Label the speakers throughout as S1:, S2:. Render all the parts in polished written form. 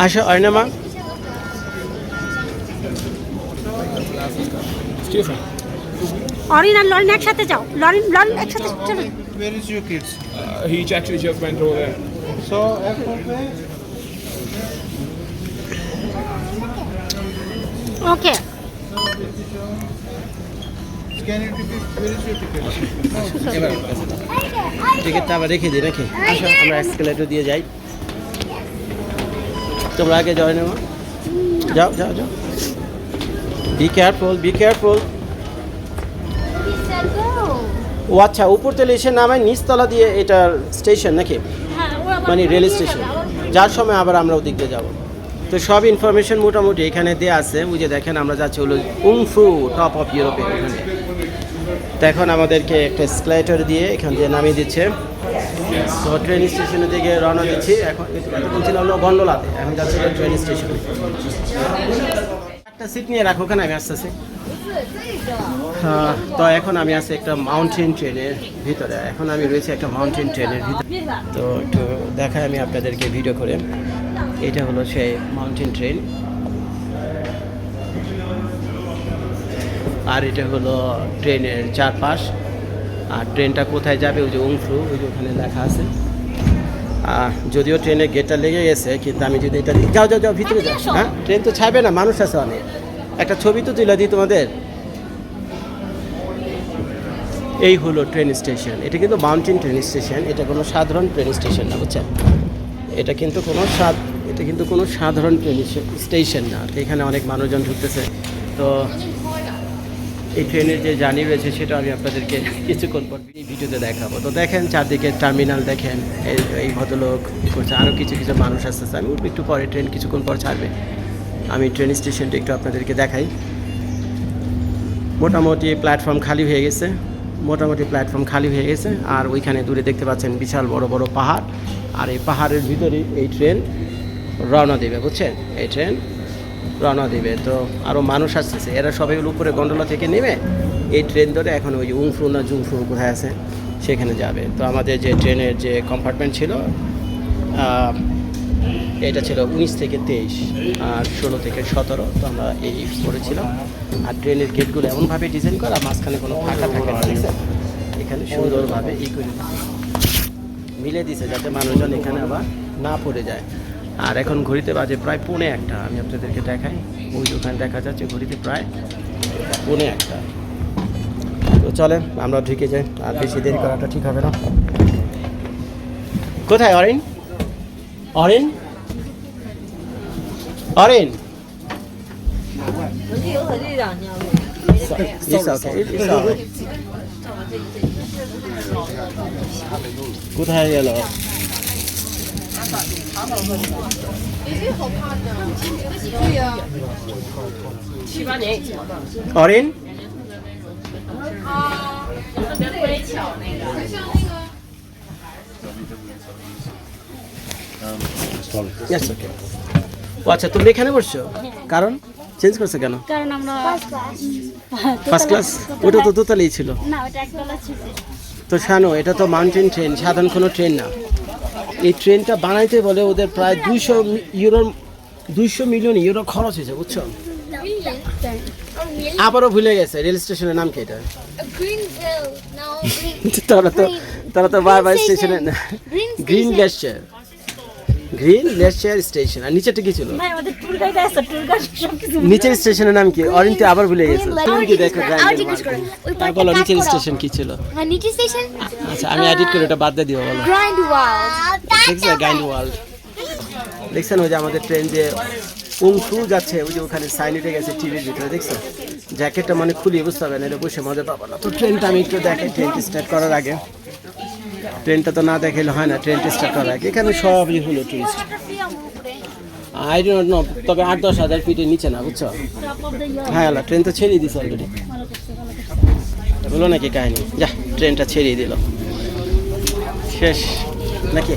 S1: আসো অর্ণমা
S2: অরিন আর লরিন একসাথে যাও, লরিন একসাথে চলো।
S3: Where is your kids?
S4: He actually just went over there.
S3: So airport में
S2: ওকে
S3: scan your ticket. Where is your ticket?
S1: এবার টিকিটটা আবার রেখে দিই নাকি? আসো আমরা এসকেলেটর দিয়ে যাই। তোমরা আগে যাও না, যাও যাও যাও। Be careful. ও আচ্ছা, উপরতলা এসে নামায় নিচতলা দিয়ে এটার স্টেশন নাকি? মানে রেল স্টেশন। যার সময় আবার আমরা ওদিক দিয়ে যাবো। তো সব ইনফরমেশন মোটামুটি এখানে দেওয়া আছে। ওই যে দেখেন আমরা যাচ্ছি হলো উংফু, টপ অফ ইউরোপে ওখানে। তো এখন আমাদেরকে একটা এসকেলেটর দিয়ে এখান দিয়ে নামিয়ে দিচ্ছে। তো ট্রেন স্টেশনের দিকে রওনা দিচ্ছি। এখন বলছিলাম হলো গন্ডোলাতে, এখন যাচ্ছি ট্রেন স্টেশনে। একটা সিট নিয়ে রাখো, ওখানে আমি আসতেছি। তো এখন আমি আছি একটা মাউন্টেন ট্রেনের ভিতরে। এখন আমি রয়েছি একটা মাউন্টেন ট্রেনের ভিতরে। তো একটু দেখাই আমি আপনাদেরকে ভিডিও করে। এটা হলো সেই মাউন্টেন ট্রেন, আর এটা হলো ট্রেনের চারপাশ। আর ট্রেনটা কোথায় যাবে ওই যে উংফু, ওই যে ওখানে লেখা আছে। যদিও ট্রেনের গেটটা লেগে গেছে, কিন্তু আমি যদি এটা যাও যাও যাও ভিতরে যাও। হ্যাঁ, ট্রেন তো ছাড়বে না, মানুষ আছে অনেক। একটা ছবি তো তুলে দিই তোমাদের। এই হলো ট্রেন স্টেশন। এটা কিন্তু মাউন্টেন ট্রেন স্টেশন, এটা কোনো সাধারণ ট্রেন স্টেশন না, বুঝছেন? এটা কিন্তু কোনো সাধারণ ট্রেন স্টেশন না। এখানে অনেক মানুষজন ঢুকতেছে। তো এই ট্রেনের যে জার্নি রয়েছে সেটা আমি আপনাদেরকে কিছুক্ষণ পর এই ভিডিওতে দেখাবো। তো দেখেন চারদিকে টার্মিনাল দেখেন, এই ভদ্রলোক করছে, আরও কিছু মানুষ আসতেছে। আমি উঠবো একটু পরে, ট্রেন কিছুক্ষণ পর ছাড়বে। আমি ট্রেন স্টেশনটা একটু আপনাদেরকে দেখাই। মোটামুটি প্ল্যাটফর্ম খালি হয়ে গেছে। আর ওইখানে দূরে দেখতে পাচ্ছেন বিশাল বড় বড় পাহাড়। আর এই পাহাড়ের ভিতরেই এই ট্রেন রওনা দেবে, বুঝছেন? এই ট্রেন রওনা দেবে। তো আরও মানুষ আসতেছে, এরা সবাই উপরে গন্ডোলা থেকে নেমে এই ট্রেন ধরে এখন ওই উংফু না জুংফু কোথায় আছে সেখানে যাবে। তো আমাদের যে ট্রেনের যে কম্পার্টমেন্ট ছিল, এটা ছিল 19 থেকে 23 আর 16 থেকে 17। তো আমরা এই পড়েছিলাম। আর ট্রেনের গেটগুলো এমনভাবে ডিজাইন করা, মাঝখানে কোনো ফাঁকা থাকে না, এখানে সুন্দরভাবে করে মিলে দিছে যাতে মানুষজন এখানে আবার না পড়ে যায়। আর এখন ঘড়িতে বাজে প্রায় 1:45। আমি আপনাদেরকে দেখাই, ওই দোকানে দেখা যাচ্ছে ঘড়িতে প্রায় 1:45। তো চলেন আমরা ঢুকে যাই, আর বেশি দেরি করাটা ঠিক হবে না। কোথায় অরিন? কোথায় গেল? অরিন? ও আচ্ছা, তুমি এখানে বসছো? কারণ চেঞ্জ করছো কেন?
S2: কারণ আমরা
S1: ফার্স্ট ক্লাস। ওটা তো দোতলাই ছিল।
S2: না, ওটা একতলা ছিল।
S1: তো শানো, এটা তো মাউন্টেন ট্রেন, সাধারণ কোনো ট্রেন না। এই ট্রেনটা বানাইতে বলে ওদের প্রায় 200 মিলিয়ন ইউরো খরচ হয়েছে, বুঝছো? আবারও ভুলে গেছে রেল স্টেশনের নাম কি এটা? তারা তো বারবার স্টেশনে গ্রিন গ্লেশিয়ার স্টেশন। আর নিচেরটা কি ছিল? নিচের স্টেশনের নাম কি? অরিন্তে আবার ভুলে গেছে। তুমি কি দেখো, বলো নিচের স্টেশন কি ছিল? আচ্ছা, আমি এডিট করে এটা বাদ দিয়ে দিব। বলো গ্রাইন্ডওয়াল্ড। দেখছেন ওই যে আমাদের ট্রেন যে উংফু যাচ্ছে, ওই যে ওখানে সাইন উঠে গেছে টিভির ভিতরে, দেখছেন? জ্যাকেটটা মানে খুলিয়ে বুঝতে হবে না, এটা বসে মজা পাবো না। তো ট্রেনটা আমি একটু দেখাই, ট্রেনটি স্টার্ট করার আগে। ট্রেনটা তো না দেখাইলে হয় না, ট্রেনটি স্টার্ট করার আগে। এখানে সবই হলো টুরিস্ট। আই ডোন্ট নো, তবে 8-10 হাজার ফিটের নিচে না, বুঝছো? হ্যাঁ, ট্রেন তো ছেড়েই দিছে অলরেডি। বলো নাকি কাহিনি? যা, ট্রেনটা ছেড়েই দিল, শেষ নাকি?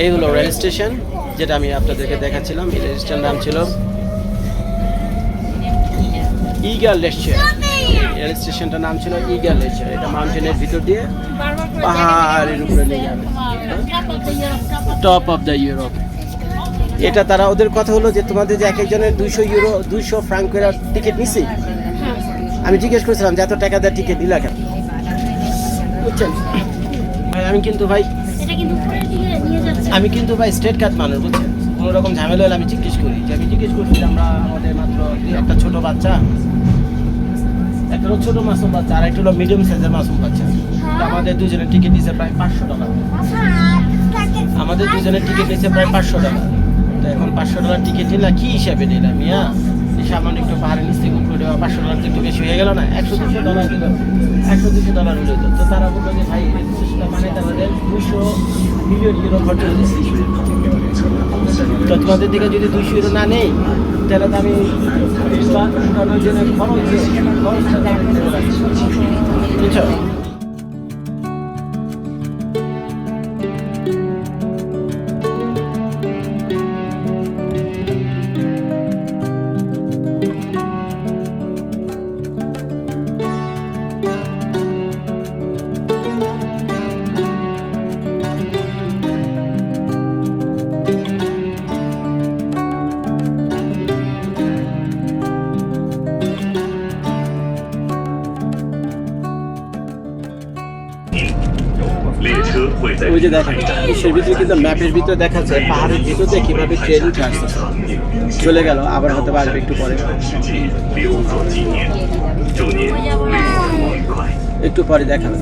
S1: এই হলো রেল স্টেশন, যেটা আমি আপনাদেরকে দেখাচ্ছিলাম। এই রেল স্টেশনের নাম ছিল ইগার লেশচার। রেল স্টেশনটার নাম ছিল ইগল লেচার। এটা মাউন্টেনের ভিতর দিয়ে পাহাড়ের উপরে নিয়ে যাবে, টপ অফ দ্য ইউরোপ। এটা তারা ওদের কথা হলো যে তোমাদের যে এক একজনের 200 ইউরো 200 ফ্রাঙ্ক করে টিকিট নিছি। আমি জিজ্ঞেস করেছিলাম যে এত টাকা দেওয়ার টিকিট নিলা কেন, বুঝছেন ভাই? আমি কিন্তু ভাই
S2: এটা কিন্তু উপরের দিকে নিয়ে যাচ্ছে।
S1: আমি কিন্তু ভাই স্ট্রেট কাট মানুষ, বুঝছেন? কোনো রকম ঝামেলা হলে আমি জিজ্ঞেস করি, যে আমি জিজ্ঞেস করছি যে আমরা আমাদের মাত্র একটা ছোট বাচ্চা, একটা হলো ছোট মাসুম বাচ্চা আর একটা হলো মিডিয়াম সাইজের মাসুম বাচ্চা। তো আমাদের দুজনের টিকিট নিচ্ছে প্রায় $500। আমাদের দুজনের টিকিট নিচ্ছে প্রায় $500। তো এখন $500 টিকিট নিলাম কি হিসাবে নিলাম মিয়া? এই সামান্য একটু পাহাড়ের নিচ থেকে উপরে দেওয়া $500 একটু বেশি হয়ে গেল না? $100-200 দিল, $100-200 হলো। তো তারা বললো যে ভাই মানে তাদের 200 মিলিয়ন ইউরো খরচ হয়েছে। তো তোমাদের দিকে যদি 200 ইউরো না নেই তাহলে তো আমি উঠানোর জন্য খরচটা বুঝছো? ওই যে দেখেন বিশ্বের ভিতরে কিন্তু ম্যাপের ভিতরে দেখাচ্ছে পাহাড়ের ভিতরে কিভাবে ট্রেন উঠে আসতেছে। চলে গেল, আবার হতে পারবে একটু পরে, একটু পরে দেখাবে।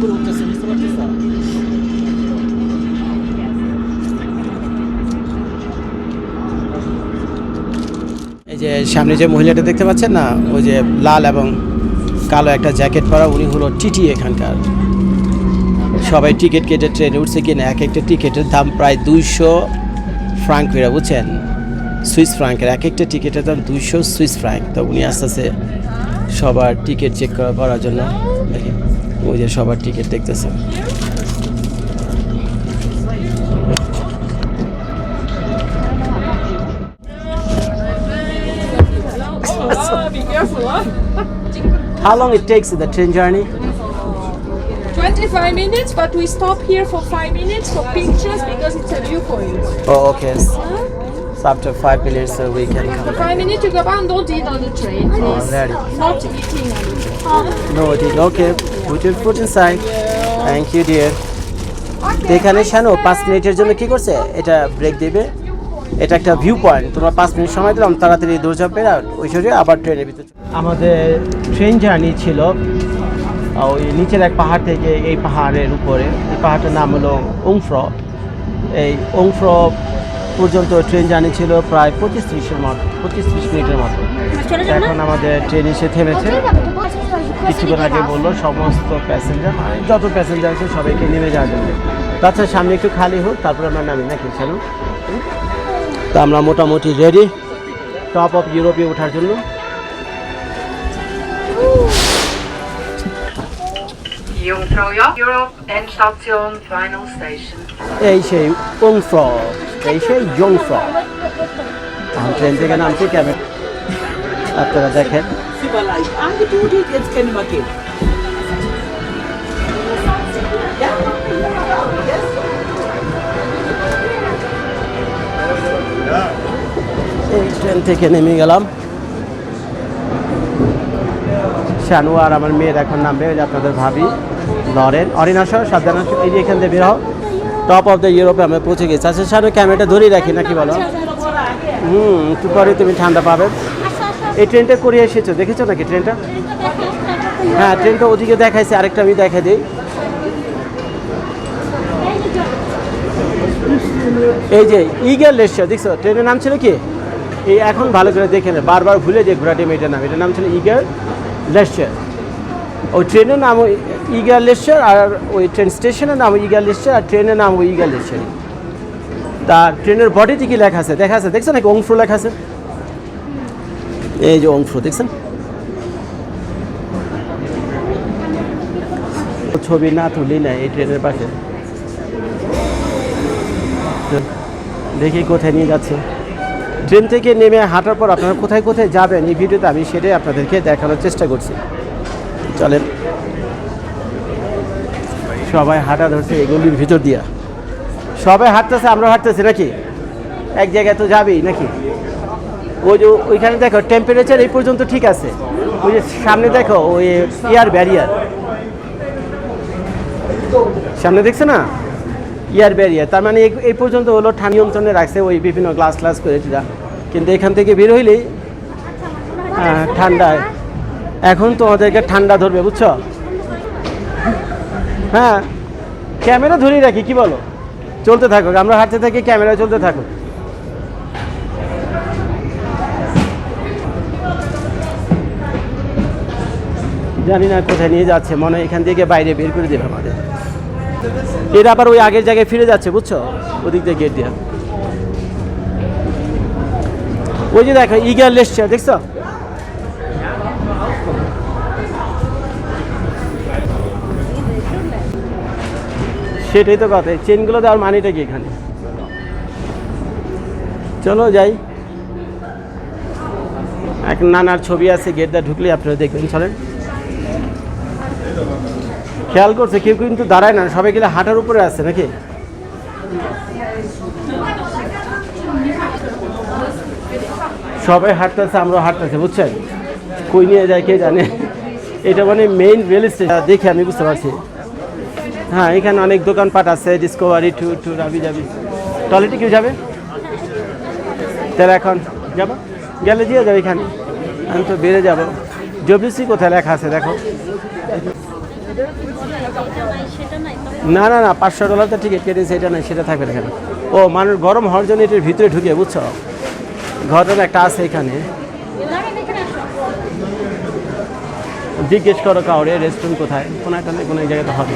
S1: উপরে উঠতেছে, বুঝতে পারছিস? এই যে সামনে যে মহিলাটা দেখতে পাচ্ছেন না, ওই যে লাল এবং কালো একটা জ্যাকেট পরা, উনি হলো টিটি এখানকার। সবাই টিকিট কেটে ট্রেনে উঠছে কিনা, এক একটা টিকিটের দাম প্রায় 200 ফ্রাঙ্ক করে, বুঝছেন? সুইস ফ্রাঙ্কের এক একটা টিকিটের দাম 200 সুইস ফ্রাঙ্ক। তো উনি আস্তে আস্তে সবার টিকিট চেক করার জন্য দেখি ওই যে সবার টিকিট দেখতেছে।
S5: Be careful, huh?
S1: How long it takes the train journey?
S5: 25 minutes, but we stop here for 5 minutes for pictures because it's a viewpoint.
S1: Oh, okay. So after 5 minutes we can come
S5: After
S1: back.
S5: 5 minutes, you go back and don't eat on the train, please.
S1: Alrighty.
S5: Not eating on the train.
S1: No, it is okay. Put your foot inside. Thank you, dear. তো এখানে শানু 5 মিনিটের জন্য কি করছে, এটা break দিবে। এটা একটা ভিউ পয়েন্ট, তোমরা 5 মিনিট সময় দিলাম, তাড়াতাড়ি দৌড় পেরে ওই সরে আবার ট্রেনের ভিতরে। আমাদের ট্রেন জার্নি ছিল ওই নিচের এক পাহাড় থেকে এই পাহাড়ের উপরে। এই পাহাড়টার নাম হলো ওংফ্র। এই ওংফ্র পর্যন্ত ট্রেন জার্নি ছিল প্রায় 25-30 মিনিটের মতো। এখন আমাদের ট্রেন এসে থেমেছে। কিছুক্ষণ আগে বললো সমস্ত প্যাসেঞ্জার, মানে যত প্যাসেঞ্জার আছে সবাইকে নেমে যাওয়ার জন্য। তাছাড়া সামনে একটু খালি হোক, তারপরে আমরা নামি নাকি চলো। তো আমরা মোটামুটি রেডি টপ অফ ইউরোপে ওঠার জন্য।
S6: Jungfrau Europe, Endstation, Final Station.
S1: এই সেই ওংফ্র, এই সেই জংফ্র। এখন ট্রেন থেকে নামছি, কেমন আপনারা দেখেন। এই ট্রেন থেকে নেমে গেলাম। শানু আর আমার মেয়ের এখন নামবে, ওই যে আপনাদের ভাবি লরেন অরিনাশ সাবধান, এই যে এখান থেকে বের হও। টপ অফ দ্য ইউরোপে আমরা পৌঁছে গেছি। আচ্ছা শানু, ক্যামেরাটা ধরেই রাখি নাকি বলো? একটু পরে তুমি ঠান্ডা পাবে। এই ট্রেনটা করে এসেছো, দেখেছো নাকি ট্রেনটা? হ্যাঁ, ট্রেনটা ওদিকে দেখাইছে, আরেকটা আমি দেখাই দিই। এই যে ইগল লেচার দেখছো, ট্রেনের নাম ছিল কি? এই এখন ভালো করে দেখে নেই, বারবার ভুলে যে ঘোড়াটি মেয়েটার নাম, এটার নাম ছিল ইগল লেচার। ওই ট্রেনের নাম ইগল লেচার, আর ওই ট্রেন স্টেশনের নাম ইগল লেচার, আর ট্রেনের নাম ওই ইগল লেচার। তা ট্রেনের বডিতে কি লেখা আছে দেখা আছে, দেখছো নাকি? ওংফ্রো লেখা আছে। এই যে অংশ দেখছেন, ছবি না তুলি না এই ট্রেনের পাশে। দেখি কোথায় নিয়ে যাচ্ছে। ট্রেন থেকে নেমে হাঁটার পর আপনারা কোথায় কোথায় যাবেন এই ভিডিওতে আমি সেটাই আপনাদেরকে দেখানোর চেষ্টা করছি। চলেন, সবাই হাঁটা ধরছে এগুলির ভিতর দিয়া, সবাই হাঁটতেছে, আমরা হাঁটতেছি নাকি, এক জায়গায় তো যাবেই নাকি। ওই যে ওইখানে দেখো টেম্পারেচার এই পর্যন্ত ঠিক আছে, ওই যে সামনে দেখো ওই এয়ার ব্যারিয়ার, সামনে দেখছে না এয়ার ব্যারিয়ার, তার মানে এই পর্যন্ত হলো ঠান্ডা নিয়ন্ত্রণে রাখছে ওই বিভিন্ন গ্লাস গ্লাস করে এটা। কিন্তু এখান থেকে বের হইলেই ঠান্ডায়, এখন তোমাদেরকে ঠান্ডা ধরবে বুঝছো। হ্যাঁ, ক্যামেরা ধরেই রাখি, কি বলো, চলতে থাকুক, আমরা হাঁটতে থাকি, ক্যামেরা চলতে থাকুক। জানি না কোথায় নিয়ে যাচ্ছে, মনে হয় এখান থেকে বাইরে বের করে দেবে আমাদের। এরা আবার ওই আগের জায়গায় ফিরে যাচ্ছে বুঝছো, ওদিক দিয়ে গেট দিয়া। ওই যে দেখো ইগল এসছে দেখছো, সেটাই তো কথা, চেনগুলো দেওয়ার মানেটা কি এখানে। চলো যাই, এক নানার ছবি আছে গেট দিয়ে ঢুকলে আপনারা দেখবেন। চলেন, খেয়াল করছে কেউ কিন্তু দাঁড়ায় না, সবাই গেলে হাঁটার উপরে আছে নাকি। সবাই হাঁটতেছে, আমরা হাঁটতেছে বুঝছেন, কই নিয়ে যায় কে জানে। এটা মানে মেইন রেল স্টেশন দেখে আমি বুঝতে পারছি। হ্যাঁ, এখানে অনেক দোকানপাট আছে, ডিসকভারি টু রাবি যাবি। টয়লেটে কেউ যাবে তাহলে এখন যাবো, গেলে দিয়ে যাবে, এখানে আমি তো বেড়ে যাবো। জবিসি কোথায় লেখা আছে দেখো। না না না, $500 তো টিকিট কেটেছে, এটা নাই, সেটা থাকবে এখানে। ও মানুষ গরম হওয়ার জন্য এটার ভিতরে ঢুকে বুঝছো, ঘটনা একটা আছে এখানে। জিজ্ঞেস করো কাউরে রেস্টুরেন্ট কোথায়, কোনো একটা কোনো এক জায়গাতে হবে।